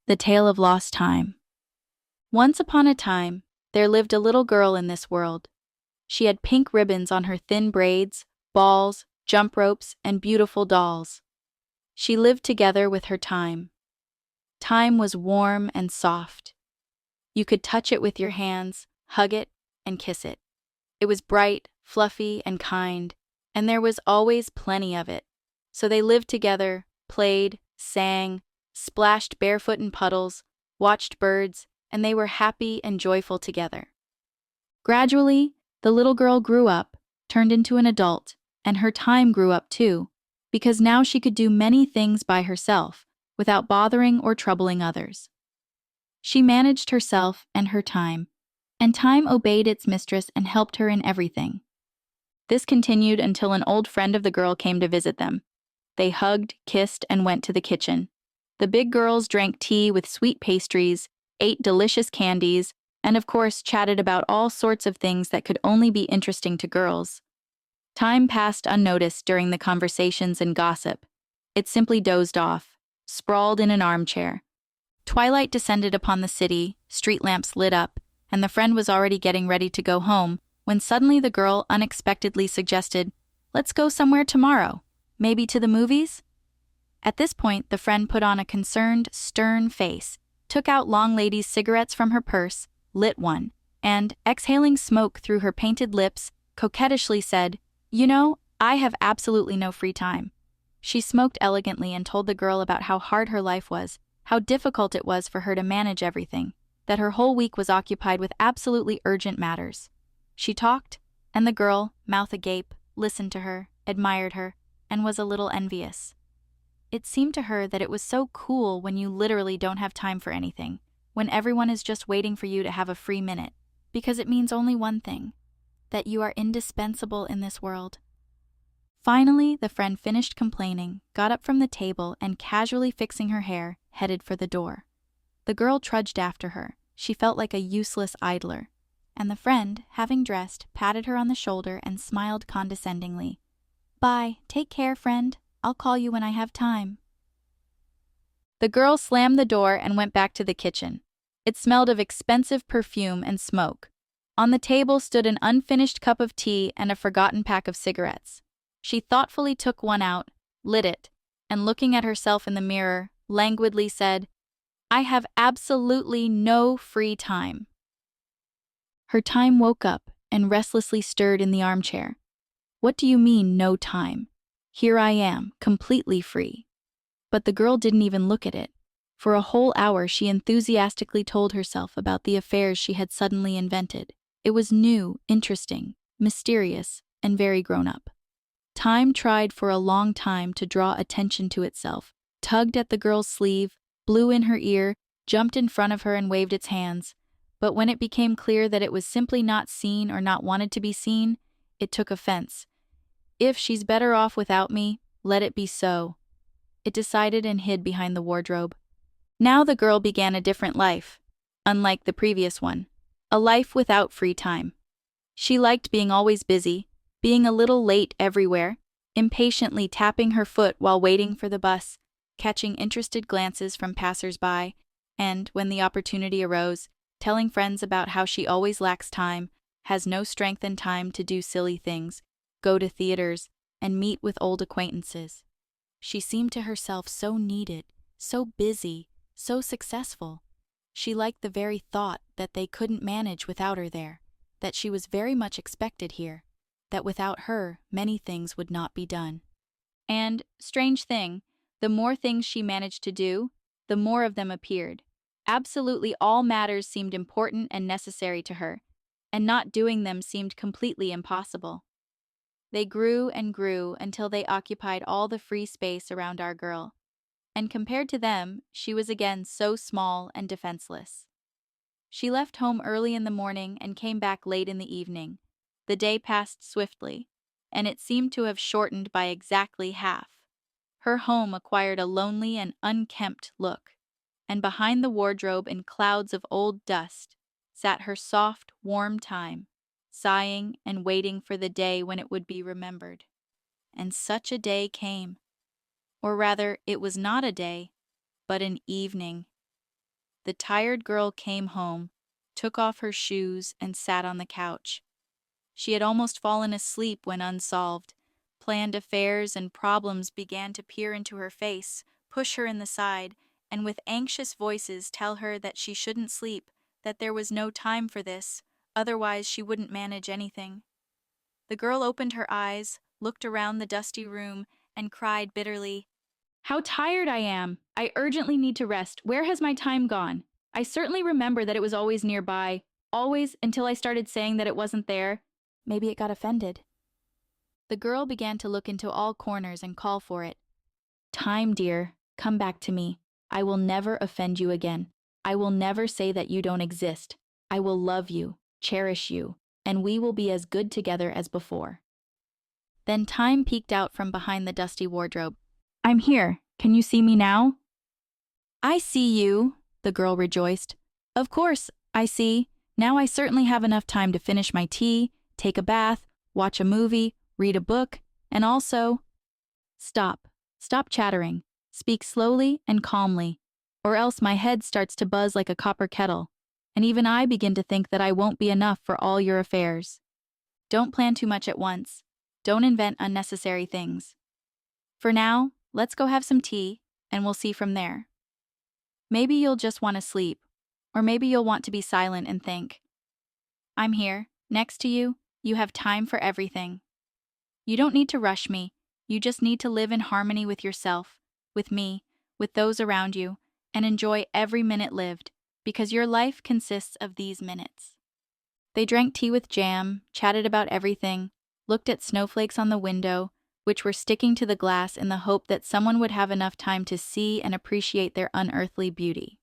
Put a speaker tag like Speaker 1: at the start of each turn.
Speaker 1: The Tale of Lost Time. Once upon a time, there lived a little girl in this world. She had pink ribbons on her thin braids, balls, jump ropes, and beautiful dolls. She lived together with her time. Time was warm and soft. You could touch it with your hands, hug it, and kiss it. It was bright, fluffy, and kind, and there was always plenty of it. So they lived together, played, sang, splashed barefoot in puddles, watched birds, and they were happy and joyful together. Gradually, the little girl grew up, turned into an adult, and her time grew up too, because now she could do many things by herself, without bothering or troubling others. She managed herself and her time, and time obeyed its mistress and helped her in everything. This continued until an old friend of the girl came to visit them. They hugged, kissed, and went to the kitchen. The big girls drank tea with sweet pastries, ate delicious candies, and of course chatted about all sorts of things that could only be interesting to girls. Time passed unnoticed during the conversations and gossip. It simply dozed off, sprawled in an armchair. Twilight descended upon the city, street lamps lit up, and the friend was already getting ready to go home when suddenly the girl unexpectedly suggested, "Let's go somewhere tomorrow, maybe to the movies?" At this point, the friend put on a concerned, stern face, took out Long Lady's cigarettes from her purse, lit one, and, exhaling smoke through her painted lips, coquettishly said, "You know, I have absolutely no free time." She smoked elegantly and told the girl about how hard her life was, how difficult it was for her to manage everything, that her whole week was occupied with absolutely urgent matters. She talked, and the girl, mouth agape, listened to her, admired her, and was a little envious. It seemed to her that it was so cool when you literally don't have time for anything, when everyone is just waiting for you to have a free minute, because it means only one thing, that you are indispensable in this world. Finally, the friend finished complaining, got up from the table, and casually fixing her hair, headed for the door. The girl trudged after her. She felt like a useless idler. And the friend, having dressed, patted her on the shoulder and smiled condescendingly. "Bye, take care, friend. I'll call you when I have time." The girl slammed the door and went back to the kitchen. It smelled of expensive perfume and smoke. On the table stood an unfinished cup of tea and a forgotten pack of cigarettes. She thoughtfully took one out, lit it, and looking at herself in the mirror, languidly said, "I have absolutely no free time." Her time woke up and restlessly stirred in the armchair. "What do you mean, no time? Here I am, completely free." But the girl didn't even look at it. For a whole hour she enthusiastically told herself about the affairs she had suddenly invented. It was new, interesting, mysterious, and very grown-up. Time tried for a long time to draw attention to itself, tugged at the girl's sleeve, blew in her ear, jumped in front of her and waved its hands. But when it became clear that it was simply not seen or not wanted to be seen, it took offense. "If she's better off without me, let it be so," it decided and hid behind the wardrobe. Now the girl began a different life, unlike the previous one, a life without free time. She liked being always busy, being a little late everywhere, impatiently tapping her foot while waiting for the bus, catching interested glances from passers-by, and, when the opportunity arose, telling friends about how she always lacks time, has no strength and time to do silly things, go to theaters, and meet with old acquaintances. She seemed to herself so needed, so busy, so successful. She liked the very thought that they couldn't manage without her there, that she was very much expected here, that without her, many things would not be done. And, strange thing, the more things she managed to do, the more of them appeared. Absolutely all matters seemed important and necessary to her, and not doing them seemed completely impossible. They grew and grew until they occupied all the free space around our girl, and compared to them, she was again so small and defenseless. She left home early in the morning and came back late in the evening. The day passed swiftly, and it seemed to have shortened by exactly half. Her home acquired a lonely and unkempt look, and behind the wardrobe in clouds of old dust sat her soft, warm time, sighing and waiting for the day when it would be remembered. And such a day came. Or rather, it was not a day, but an evening. the tired girl came home, took off her shoes, and sat on the couch. She had almost fallen asleep when unsolved. Planned affairs and problems began to peer into her face, push her in the side, and with anxious voices tell her that she shouldn't sleep, that there was no time for this, otherwise she wouldn't manage anything. The girl opened her eyes, looked around the dusty room, and cried bitterly, "How tired I am! I urgently need to rest. Where has my time gone? I certainly remember that it was always nearby, always until I started saying that it wasn't there. Maybe it got offended." The girl began to look into all corners and call for it. "Time, dear, come back to me. I will never offend you again. I will never say that you don't exist. I will love you, cherish you, and we will be as good together as before." Then Time peeked out from behind the dusty wardrobe. "I'm here. Can you see me now?" "I see you," the girl rejoiced. "Of course, I see. Now I certainly have enough time to finish my tea, take a bath, watch a movie, read a book, and also—" "Stop. Stop chattering. Speak slowly and calmly, or else my head starts to buzz like a copper kettle, and even I begin to think that I won't be enough for all your affairs. Don't plan too much at once. Don't invent unnecessary things. For now, let's go have some tea, and we'll see from there. Maybe you'll just want to sleep, or maybe you'll want to be silent and think. I'm here, next to you. You have time for everything. You don't need to rush me. You just need to live in harmony with yourself, with me, with those around you, and enjoy every minute lived, because your life consists of these minutes." They drank tea with jam, chatted about everything, looked at snowflakes on the window, which were sticking to the glass in the hope that someone would have enough time to see and appreciate their unearthly beauty.